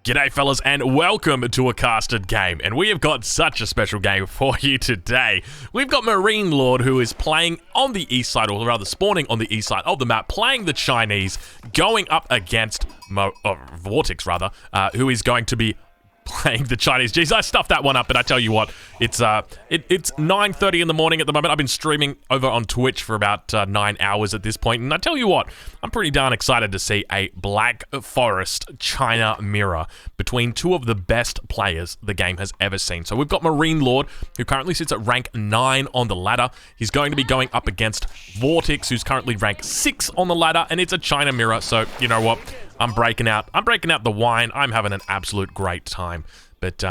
G'day fellas and welcome to a casted game, and we have got such a special game for you today. We've got Marine Lord, who is playing on the east side, or rather spawning on the east side of the map, playing the Chinese, going up against Vortex rather, who is going to be playing the Chinese. Jeez, I stuffed that one up, but I tell you what, it's 9:30 in the morning at the moment. I've been streaming over on Twitch for about 9 hours at this point, and I tell you what, I'm pretty darn excited to see a Black Forest China mirror between two of the best players the game has ever seen. So we've got Marine Lord, who currently sits at rank 9 on the ladder. He's going to be going up against Vortex, who's currently rank 6 on the ladder, and it's a China mirror, so you know what? I'm breaking out the wine. I'm having an absolute great time. But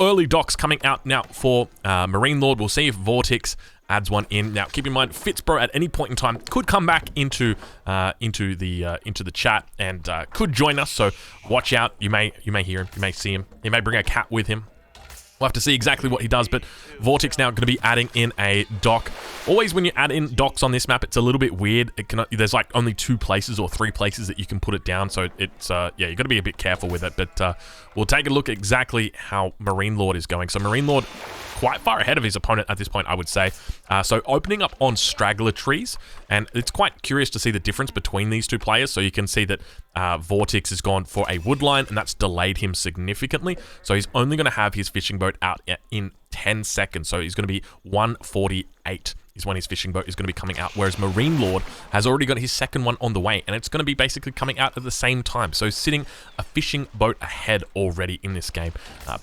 early docs coming out now for Marine Lord. We'll see if Vortex adds one in. Now, keep in mind, Fitzbro at any point in time could come back into the chat and could join us. So watch out. You may hear him. You may see him. He may bring a cat with him. We'll have to see exactly what he does, but Vortex now going to be adding in a dock. Always when you add in docks on this map, it's a little bit weird. There's like only 2 places or 3 places that you can put it down, so it's, yeah, you got to be a bit careful with it, but we'll take a look at exactly how Marine Lord is going. So Marine Lord quite far ahead of his opponent at this point, I would say. So opening up on straggler trees, and it's quite curious to see the difference between these two players. So you can see that Vortex has gone for a wood line, and that's delayed him significantly. So he's only going to have his fishing boat out in 10 seconds. So he's going to be 1:48 is when his fishing boat is going to be coming out, whereas Marine Lord has already got his second one on the way, and it's going to be basically coming out at the same time. So sitting a fishing boat ahead already in this game,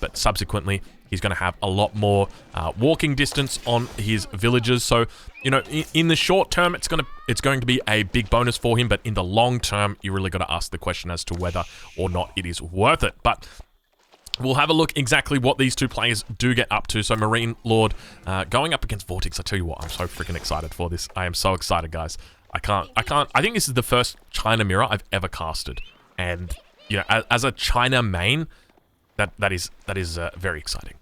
but subsequently he's going to have a lot more walking distance on his villagers. So, you know, in the short term, it's going to be a big bonus for him, but in the long term, you really got to ask the question as to whether or not it is worth it. But we'll have a look exactly what these two players do get up to. So Marine Lord going up against Vortex. I tell you what, I'm so freaking excited for this. I am so excited, guys. I think this is the first China mirror I've ever casted, and you know, as a China main, that is very exciting.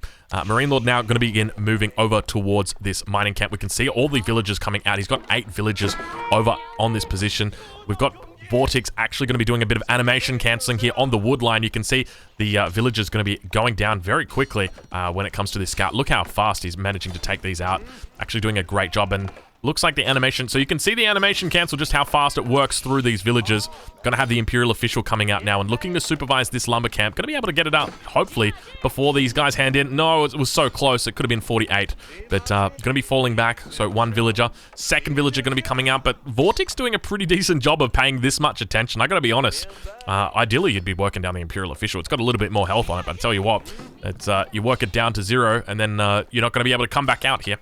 Marine Lord now going to begin moving over towards this mining camp. We can see all the villagers coming out. He's got 8 villagers over on this position. We've got Vortex actually going to be doing a bit of animation cancelling here on the wood line. You can see the villagers going to be going down very quickly when it comes to this scout. Look how fast he's managing to take these out. Actually doing a great job, and looks like the animation, so you can see the animation cancel, just how fast it works through these villagers. Gonna have the Imperial official coming out now and looking to supervise this lumber camp. Gonna be able to get it out, hopefully, before these guys hand in. No, it was so close, it could have been 48, but gonna be falling back. So 1 villager, 2nd villager gonna be coming out, but Vortex doing a pretty decent job of paying this much attention. I gotta be honest, ideally you'd be working down the Imperial official. It's got a little bit more health on it, but I tell you what, it's you work it down to 0, and then you're not gonna be able to come back out here.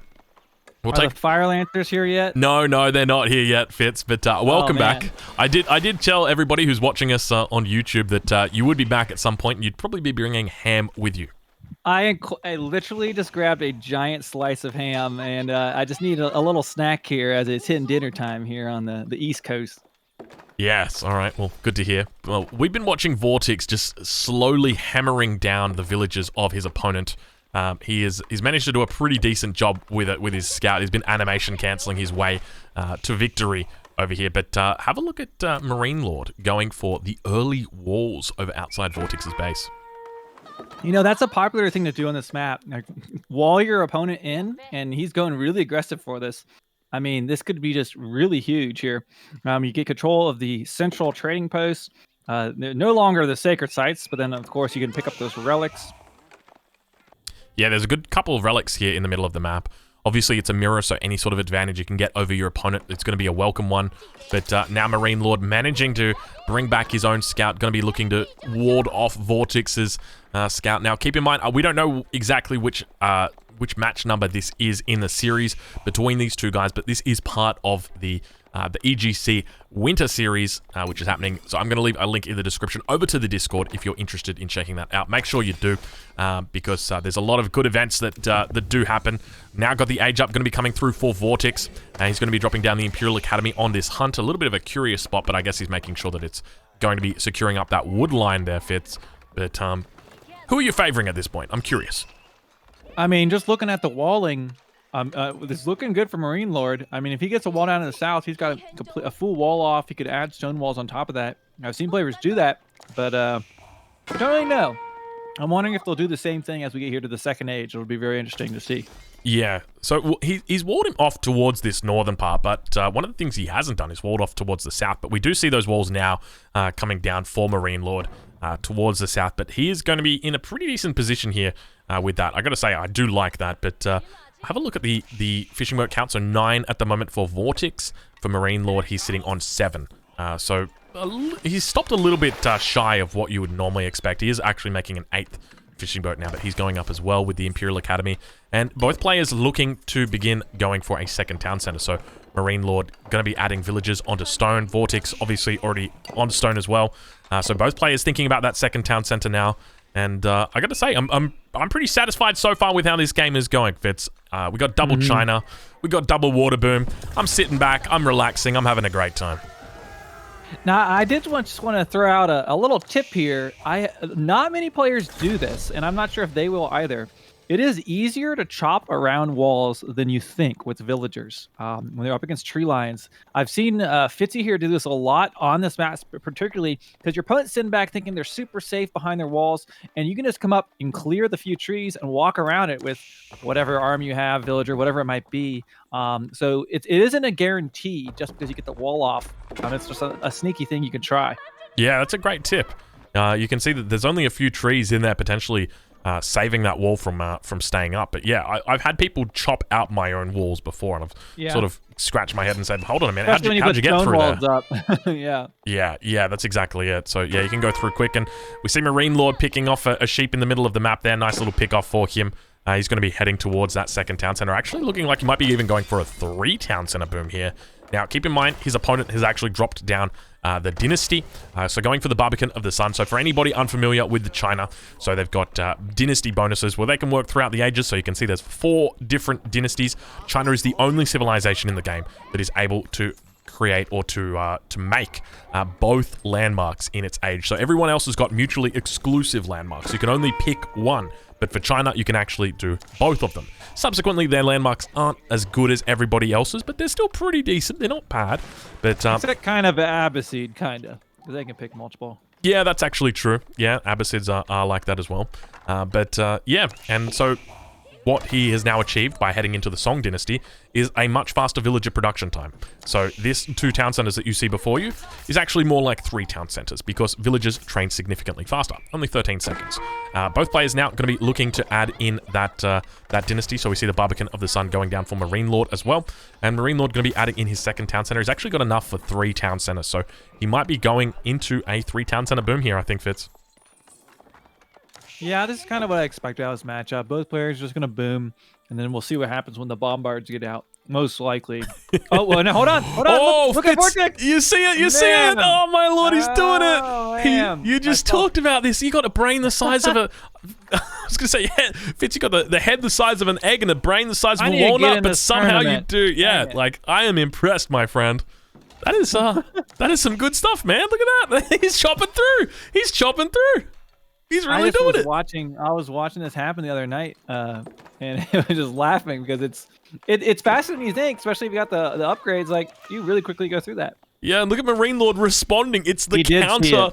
Are the fire lancers here yet? No, they're not here yet, Fitz, but welcome back. I did tell everybody who's watching us on YouTube that you would be back at some point, and you'd probably be bringing ham with you. I literally just grabbed a giant slice of ham, and I just need a little snack here as it's hitting dinner time here on the East Coast. Yes, all right, well, good to hear. Well, we've been watching Vortex just slowly hammering down the villagers of his opponent. He's managed to do a pretty decent job with it, with his scout. He's been animation cancelling his way to victory over here. But have a look at Marine Lord going for the early walls over outside Vortex's base. You know, that's a popular thing to do on this map. Like, wall your opponent in, and he's going really aggressive for this. I mean, this could be just really huge here. You get control of the central trading post. They're no longer the sacred sites, but then, of course, you can pick up those relics. Yeah, there's a good couple of relics here in the middle of the map. Obviously, it's a mirror, so any sort of advantage you can get over your opponent, it's going to be a welcome one. But now Marine Lord managing to bring back his own scout, going to be looking to ward off Vortex's scout. Now, keep in mind, we don't know exactly which match number this is in the series between these two guys, but this is part of the EGC Winter Series, which is happening. So I'm going to leave a link in the description over to the Discord if you're interested in checking that out. Make sure you do, because there's a lot of good events that do happen. Now got the age up, going to be coming through for Vortex, and he's going to be dropping down the Imperial Academy on this hunt. A little bit of a curious spot, but I guess he's making sure that it's going to be securing up that wood line there, Fitz. But who are you favoring at this point? I'm curious. I mean, just looking at the walling, it's looking good for Marine Lord. I mean, if he gets a wall down in the south, he's got a full wall off. He could add stone walls on top of that. I've seen players do that, but Don't really know. I'm wondering if they'll do the same thing as we get here to the second age. It'll be very interesting to see. Yeah, so he's walled him off towards this northern part, but one of the things he hasn't done is walled off towards the south. But we do see those walls now coming down for Marine Lord towards the south. But he is going to be in a pretty decent position here with that. I got to say, I do like that. But have a look at the fishing boat count. So 9 at the moment for Vortex. For Marine Lord, he's sitting on 7. So he's stopped a little bit shy of what you would normally expect. He is actually making an 8th fishing boat now, but he's going up as well with the Imperial Academy. And both players looking to begin going for a second town center. So Marine Lord going to be adding villages onto stone. Vortex obviously already on stone as well. So both players thinking about that second town center now. And I got to say, I'm pretty satisfied so far with how this game is going, Fitz. We got double China, we got double water boom. I'm sitting back, I'm relaxing, I'm having a great time. Now, I did just want to throw out a little tip here. Not many players do this, and I'm not sure if they will either. It is easier to chop around walls than you think with villagers when they're up against tree lines. I've seen Fitzy here do this a lot on this map, particularly because your opponent's sitting back thinking they're super safe behind their walls, and you can just come up and clear the few trees and walk around it with whatever arm you have, villager, whatever it might be. So it isn't a guarantee just because you get the wall off. It's just a sneaky thing you can try. Yeah, that's a great tip. You can see that there's only a few trees in there potentially saving that wall from staying up. But yeah, I've had people chop out my own walls before, and I've sort of scratched my head and said, hold on a minute, how'd you get through there? Up. Yeah. Yeah, that's exactly it. So yeah, you can go through quick, and we see Marine Lord picking off a sheep in the middle of the map there. Nice little pick off for him. He's going to be heading towards that second town center. Actually looking like he might be even going for a 3 town center boom here. Now, keep in mind, his opponent has actually dropped down the Dynasty. So going for the Barbican of the Sun. So for anybody unfamiliar with the China, so they've got Dynasty bonuses where they can work throughout the ages. So you can see there's 4 different dynasties. China is the only civilization in the game that is able to create or to make both landmarks in its age. So everyone else has got mutually exclusive landmarks. You can only pick one. But for China, you can actually do both of them. Subsequently, their landmarks aren't as good as everybody else's, but they're still pretty decent. They're not bad. But it's that kind of Abbasid, kind of. They can pick multiple. Yeah, that's actually true. Yeah, Abbasids are like that as well. Yeah, and so what he has now achieved by heading into the Song Dynasty is a much faster villager production time. So this 2 town centers that you see before you is actually more like 3 town centers because villagers train significantly faster, only 13 seconds. Both players now going to be looking to add in that dynasty. So we see the Barbican of the Sun going down for Marine Lord as well. And Marine Lord going to be adding in his second town center. He's actually got enough for 3 town centers. So he might be going into a 3 town center boom here, I think, Fitz. Yeah, this is kind of what I expected out of this matchup. Both players are just going to boom, and then we'll see what happens when the bombards get out. Most likely. Oh, well, no, hold on. Oh, look at Vortex. You see it. Oh, my Lord, he's doing it. You just talked about this. You got a brain the size of a... I was going to say, yeah, Fitz, you got the head the size of an egg and a brain the size of a walnut, but somehow you do. Yeah, like, I am impressed, my friend. That is some good stuff, man. Look at that. He's chopping through. He's really doing it. I was watching this happen the other night, and I was just laughing because it's faster than you think, especially if you got the upgrades. Like, you really quickly go through that. Yeah, and look at Marine Lord responding. It's the counter.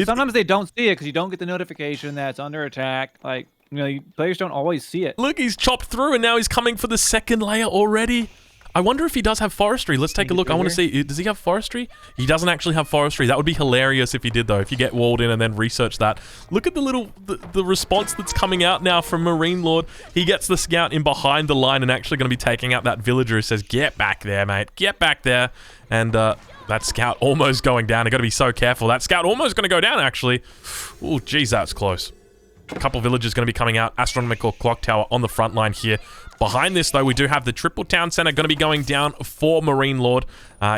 Sometimes they don't see it because you don't get the notification that it's under attack. Like, players don't always see it. Look, he's chopped through, and now he's coming for the second layer already. I wonder if he does have forestry. Let's take a look. I want to see. Does he have forestry? He doesn't actually have forestry. That would be hilarious if he did, though. If you get walled in and then research that. Look at the response that's coming out now from Marine Lord. He gets the scout in behind the line and actually going to be taking out that villager who says, "Get back there, mate. Get back there." And that scout almost going down. I got to be so careful. That scout almost going to go down, actually. Oh, geez, that's close. A couple villagers going to be coming out. Astronomical clock tower on the front line here. Behind this, though, we do have the triple town center going to be going down for Marine Lord.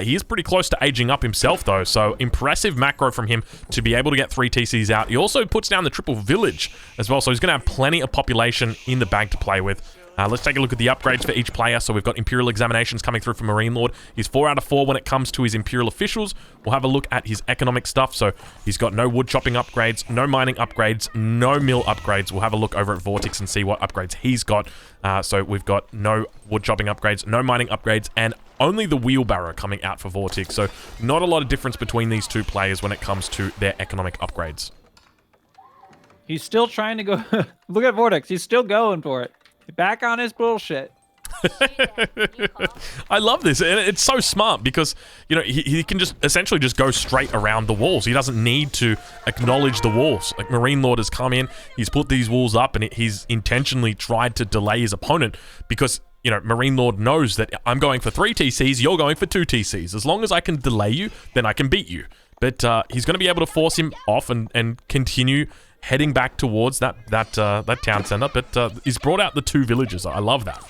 He is pretty close to aging up himself, though, so impressive macro from him to be able to get 3 TCs out. He also puts down the triple village as well, so he's going to have plenty of population in the bank to play with. Let's take a look at the upgrades for each player. So we've got Imperial Examinations coming through from Marine Lord. He's 4 out of 4 when it comes to his Imperial Officials. We'll have a look at his economic stuff. So he's got no wood chopping upgrades, no mining upgrades, no mill upgrades. We'll have a look over at Vortex and see what upgrades he's got. So we've got no wood chopping upgrades, no mining upgrades, and only the wheelbarrow coming out for Vortex. So not a lot of difference between these 2 players when it comes to their economic upgrades. He's still trying to go. Look at Vortex. He's still going for it. Back on his bullshit. I love this, and it's so smart because, you know, he can just essentially just go straight around the walls. He doesn't need to acknowledge the walls. Like, Marine Lord has come in, he's put these walls up, and he's intentionally tried to delay his opponent because, you know, Marine Lord knows that I'm going for 3 TCs, you're going for 2 TCs. As long as I can delay you, then I can beat you. But he's going to be able to force him off and continue heading back towards that town center. But he's brought out the 2 villages. I love that.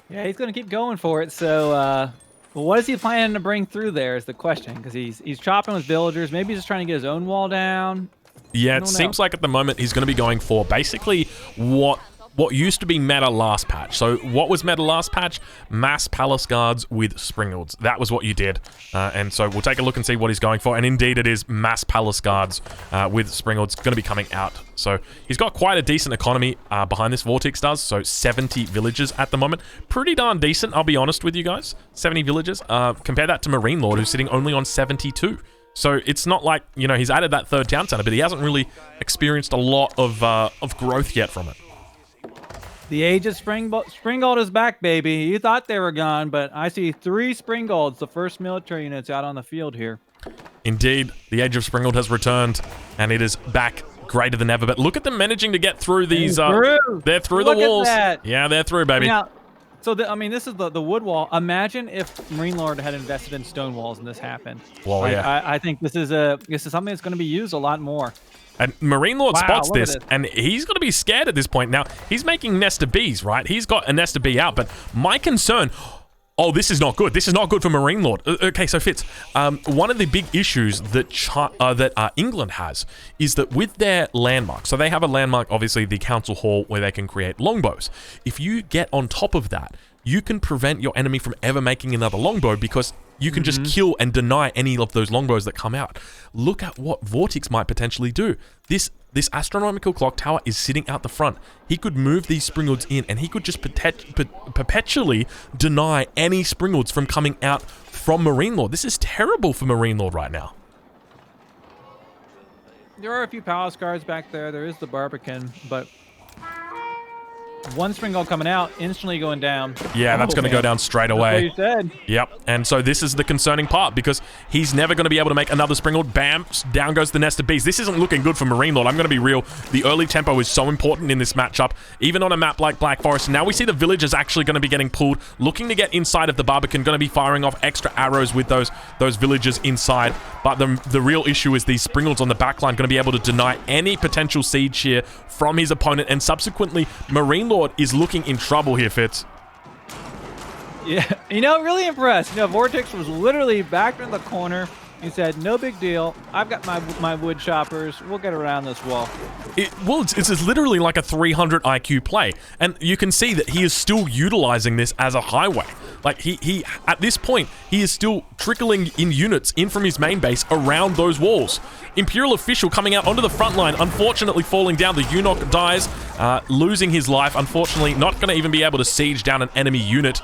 Yeah, he's going to keep going for it. So, what is he planning to bring through there is the question, because he's chopping with villagers. Maybe he's just trying to get his own wall down. Yeah, it seems like at the moment he's going to be going for basically what used to be meta last patch. So what was meta last patch? Mass Palace Guards with Springolds. That was what you did. And so we'll take a look and see what he's going for. And indeed it is Mass Palace Guards with Springolds going to be coming out. So he's got quite a decent economy behind this, Vortex does. So 70 villages at the moment. Pretty darn decent, I'll be honest with you guys. 70 villages. Compare that to Marine Lord, who's sitting only on 72. So it's not like, you know, he's added that 3rd town center, but he hasn't really experienced a lot of growth yet from it. The age of Springald is back, baby. You thought they were gone, but I see 3 Springolds, the first military units out on the field here. Indeed, the age of Springald has returned, and it is back greater than ever. But look at them managing to get through these. They're through the walls. Yeah, they're through, baby. Now, so I mean, this is the wood wall. Imagine if Marine Lord had invested in stone walls and this happened. Well, like, yeah. I think this is something that's going to be used a lot more. And Marine Lord spots this, and he's going to be scared at this point. Now, he's making nest of bees, right? He's got a nest of bee out, but my concern... Oh, this is not good. This is not good for Marine Lord. Okay, so Fitz, one of the big issues that England has is that with their landmark, so they have a landmark, obviously the council hall, where they can create longbows. If you get on top of that, you can prevent your enemy from ever making another longbow because you can just kill and deny any of those longbows that come out. Look at what Vortex might potentially do. This astronomical clock tower is sitting out the front. He could move these Springolds in, and he could just perpetually deny any Springolds from coming out from Marine Lord. This is terrible for Marine Lord right now. There are a few palace guards back there. There is the Barbican, but... 1 Springald coming out, instantly going down. Yeah, that's going to go down straight away. That's what you said. Yep, and so this is the concerning part because he's never going to be able to make another Springald. Bam, down goes the nest of bees. This isn't looking good for Marine Lord. I'm going to be real. The early tempo is so important in this matchup, even on a map like Black Forest. Now we see the village is actually going to be getting pulled, looking to get inside of the Barbican, going to be firing off extra arrows with those villagers inside. But the real issue is these Springolds on the backline going to be able to deny any potential siege here from his opponent, and subsequently Marine Lord is looking in trouble here, Fitz. Yeah, you know, really impressed. You know, Vortex was literally backed in the corner. He said, no big deal. I've got my wood choppers. We'll get around this wall. It's literally like a 300 IQ play. And you can see that he is still utilizing this as a highway. Like, he at this point, he is still trickling in units in from his main base around those walls. Imperial Official coming out onto the front line, unfortunately falling down. The Eunuch dies, losing his life. Unfortunately, not going to even be able to siege down an enemy unit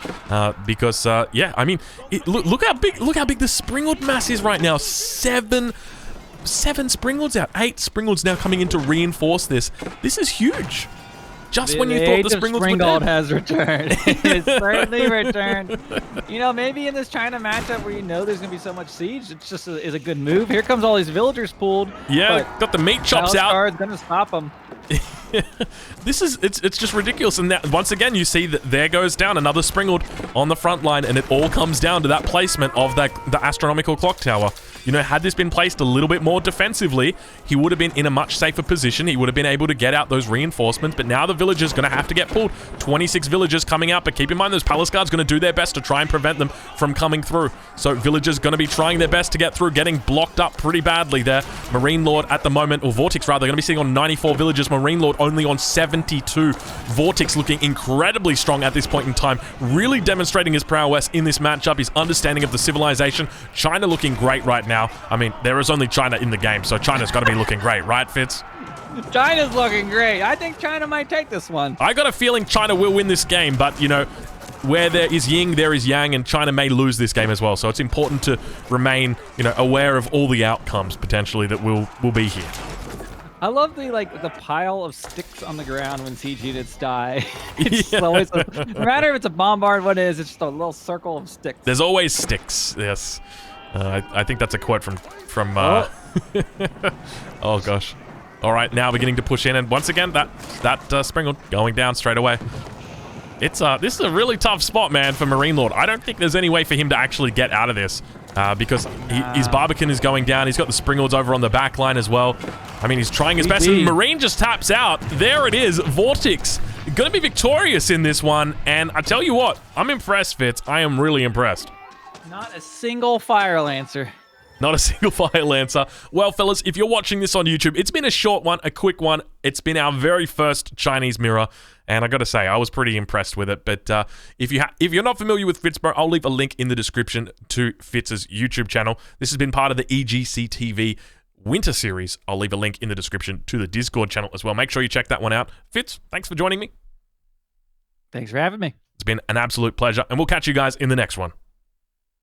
because, yeah, I mean, look how big the Springald mass is right now. Seven Springolds out. 8 Springolds now coming in to reinforce this. This is huge. Just when you thought the Springolds were dead. Has returned. It's certainly returned. You know, maybe in this China matchup where you know there's going to be so much siege, it's just is a good move. Here comes all these villagers pulled. Yeah, got the meat chops out. Guard's going to stop them. It's just ridiculous. And that, once again, you see that there goes down another Springald on the front line, and it all comes down to that placement of the astronomical clock tower. You know, had this been placed a little bit more defensively, he would have been in a much safer position. He would have been able to get out those reinforcements, but now the villagers going to have to get pulled. 26 villagers coming out, but keep in mind those palace guards going to do their best to try and prevent them from coming through. So villagers going to be trying their best to get through, getting blocked up pretty badly there. Marine Lord at the moment, or Vortex rather, going to be sitting on 94 villagers. Marine Lord only on 72. Vortex looking incredibly strong at this point in time, really demonstrating his prowess in this matchup, his understanding of the civilization. China looking great right now. I mean, there is only China in the game, so China's got to be looking great, right, Fitz? China's looking great. I think China might take this one. I got a feeling China will win this game, but, you know, where there is yin, there is yang, and China may lose this game as well. So it's important to remain, you know, aware of all the outcomes, potentially, that will be here. I love the pile of sticks on the ground when siege units die. It's always no matter if it's a bombard, what it is, it's just a little circle of sticks. There's always sticks. Yes, I think that's a quote from. Oh gosh. All right, now beginning to push in, and once again that Springald going down straight away. This is a really tough spot, man, for Marine Lord. I don't think there's any way for him to actually get out of this because his Barbican is going down. He's got the Springalds over on the back line as well. I mean, he's trying his best, and Marine just taps out. There it is, Vortex. Gonna be victorious in this one, and I tell you what, I'm impressed, Fitz. I am really impressed. Not a single Fire Lancer. Not a single Fire Lancer. Well, fellas, if you're watching this on YouTube, it's been a short one, a quick one. It's been our very first Chinese mirror, and I got to say, I was pretty impressed with it. But if you're not familiar with Fitzbro, I'll leave a link in the description to Fitz's YouTube channel. This has been part of the EGC TV Winter Series. I'll leave a link in the description to the Discord channel as well. Make sure you check that one out. Fitz, thanks for joining me. Thanks for having me. It's been an absolute pleasure, and we'll catch you guys in the next one.